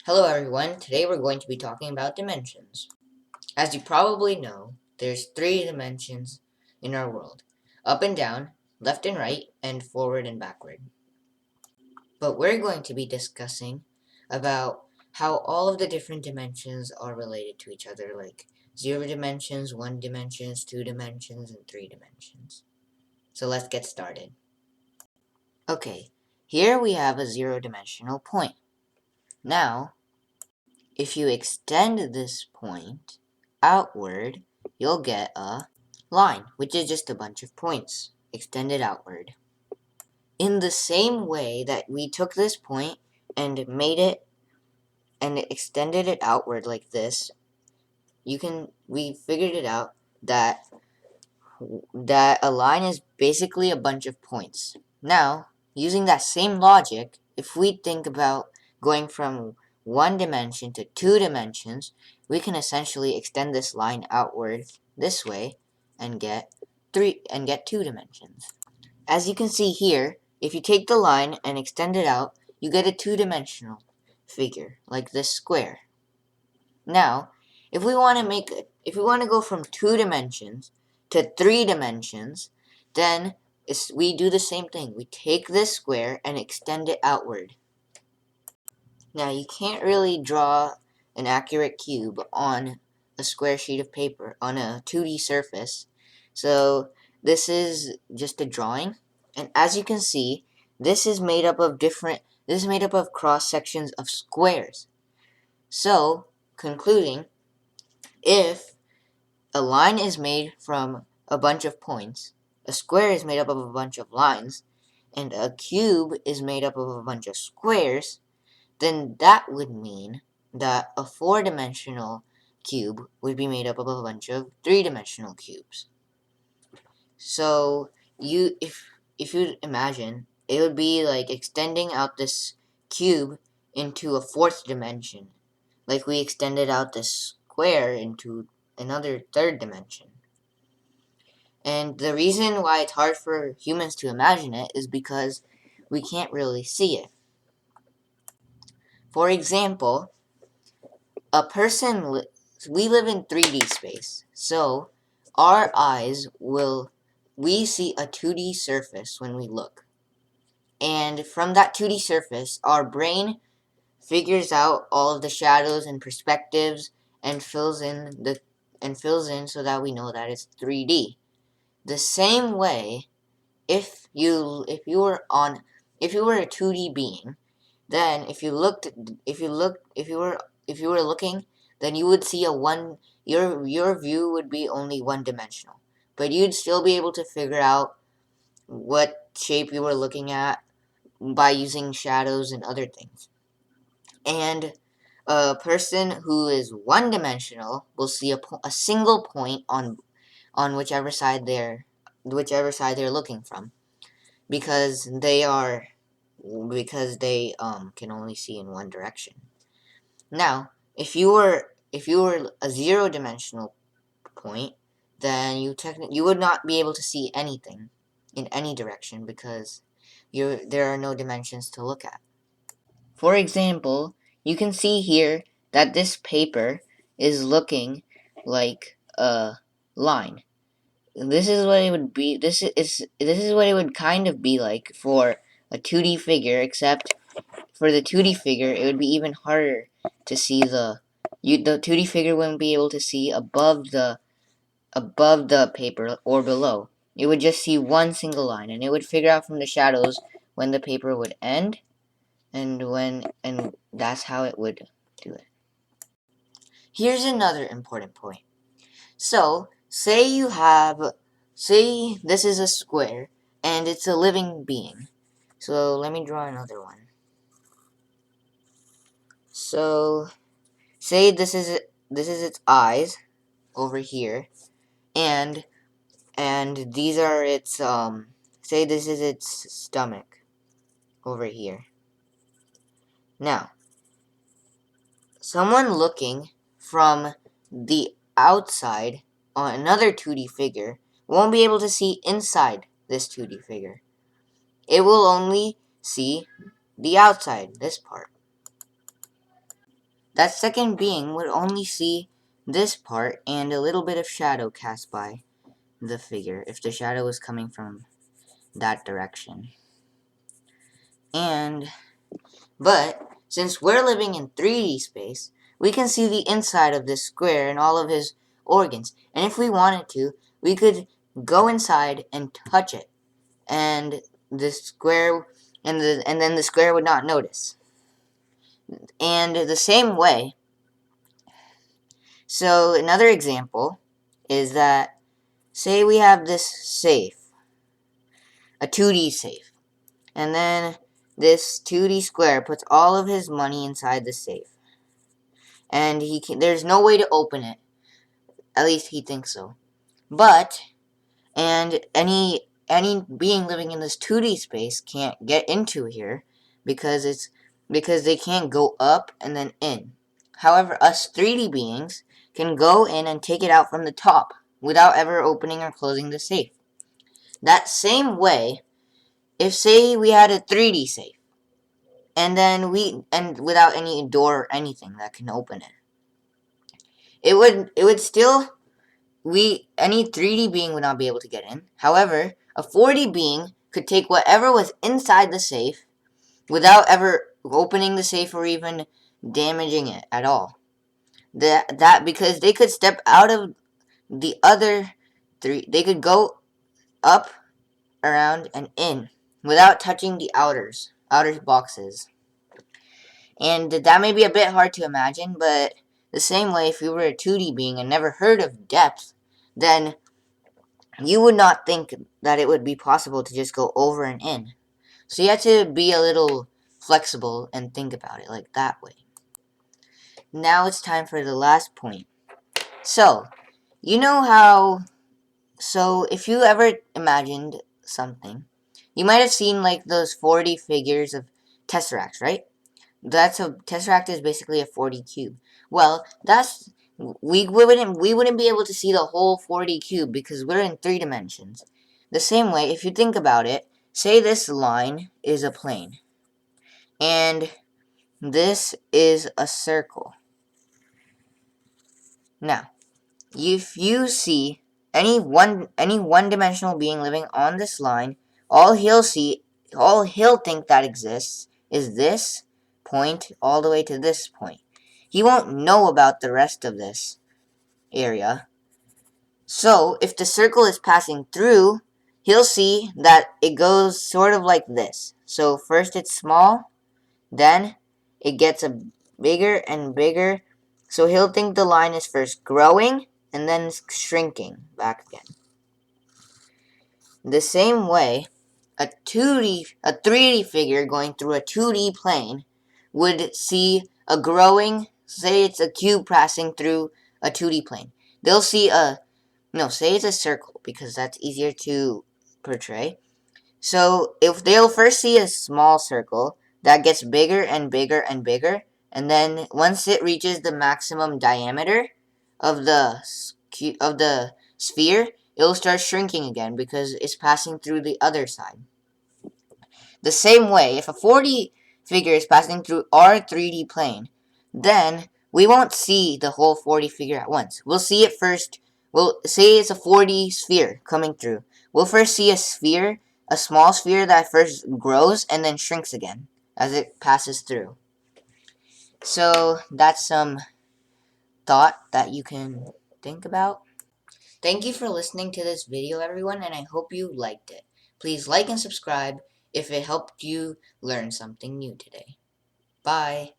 Hello everyone, today we're going to be talking about dimensions. As you probably know, there's three dimensions in our world: up and down, left and right, and forward and backward. But we're going to be discussing about how all of the different dimensions are related to each other, like 0 dimensions, 1 dimensions, 2 dimensions, and 3 dimensions. So let's get started. Okay, here we have a 0-dimensional point. Now, if you extend this point outward, you'll get a line, which is just a bunch of points extended outward. In the same way that we took this point and made it and extended it outward like this, we figured it out that a line is basically a bunch of points. Now, using that same logic, if we think about going from 1 dimension to 2 dimensions, we can essentially extend this line outward this way and get 2 dimensions. As you can see here, if you take the line and extend it out, you get a 2-dimensional figure, like this square. Now, if we want to go from 2 dimensions to 3 dimensions, then we do the same thing. We take this square and extend it outward. Now, you can't really draw an accurate cube on a square sheet of paper, on a 2D surface, so this is just a drawing. And as you can see, this is made up of cross sections of squares. So, concluding, if a line is made from a bunch of points, a square is made up of a bunch of lines, and a cube is made up of a bunch of squares, then that would mean that a 4-dimensional cube would be made up of a bunch of 3-dimensional cubes. So if you imagine, it would be like extending out this cube into a 4th dimension, like we extended out this square into another 3rd dimension. And the reason why it's hard for humans to imagine it is because we can't really see it. For example, we live in 3D space, so we see a 2D surface when we look. And from that 2D surface, our brain figures out all of the shadows and perspectives and fills in so that we know that it's 3D. The same way, if you were a 2D being, then if you were looking, then you would see your view would be only 1-dimensional, but you'd still be able to figure out what shape you were looking at by using shadows and other things. And a person who is 1-dimensional will see a single point on whichever side they're looking from, because they can only see in one direction. Now, if you were a 0-dimensional point, then you would not be able to see anything in any direction because there are no dimensions to look at. For example, you can see here that this paper is looking like a line. This is what it would be. This is what it would kind of be like for a 2D figure, except for the 2D figure, it would be even harder to see the 2D figure wouldn't be able to see above the paper or below. It would just see one single line, and it would figure out from the shadows when the paper would end, and that's how it would do it. Here's another important point. So, say this is a square, and it's a living being. So, let me draw another one. So, say this is its eyes over here, and these are its say this is its stomach over here. Now, someone looking from the outside on another 2D figure won't be able to see inside this 2D figure. It will only see the outside, this part. that second being would only see this part and a little bit of shadow cast by the figure if the shadow was coming from that direction. But since we're living in 3D space, we can see the inside of this square and all of his organs. And if we wanted to, we could go inside and touch it, and the square and then the square would not notice. And the same way, so another example is that, say we have this safe, a 2D safe, and then this 2D square puts all of his money inside the safe. And there's no way to open it. At least he thinks so. But, and any being living in this 2D space can't get into here because they can't go up and then in. However, us 3D beings can go in and take it out from the top without ever opening or closing the safe. That same way, if say we had a 3D safe, and then without any door or anything that can open it, it would still any 3D being would not be able to get in. However, a 4D being could take whatever was inside the safe without ever opening the safe or even damaging it at all. That because they could step out of the other they could go up, around, and in without touching the outer boxes. And that may be a bit hard to imagine, but the same way if you were a 2D being and never heard of depth, then you would not think that it would be possible to just go over and in. So you have to be a little flexible and think about it like that way. Now it's time for the last point. So, you know how... So, if you ever imagined something, you might have seen like those 4D figures of Tesseracts, right? Tesseract is basically a 4D cube. Well, we wouldn't be able to see the whole 4D cube because we're in 3 dimensions. The same way, if you think about it, say this line is a plane, and this is a circle. Now, if you see any one-dimensional being living on this line, all he'll think that exists is this point all the way to this point. He won't know about the rest of this area. So, if the circle is passing through, he'll see that it goes sort of like this. So, first it's small, then it gets bigger and bigger. So, he'll think the line is first growing and then shrinking back again. The same way, a 3D figure going through a 2D plane would see a growing, say it's a cube passing through a 2D plane. They'll see say it's a circle because that's easier to portray. So if they'll first see a small circle that gets bigger and bigger and bigger, and then once it reaches the maximum diameter of the sphere, it'll start shrinking again because it's passing through the other side. The same way, if a 4D figure is passing through our 3D plane, then we won't see the whole 4D figure at once. We'll see it first. We'll say it's a 4D sphere coming through. We'll first see a small sphere that first grows and then shrinks again as it passes through. So that's some thought that you can think about. Thank you for listening to this video, everyone, and I hope you liked it. Please like and subscribe if it helped you learn something new today. Bye.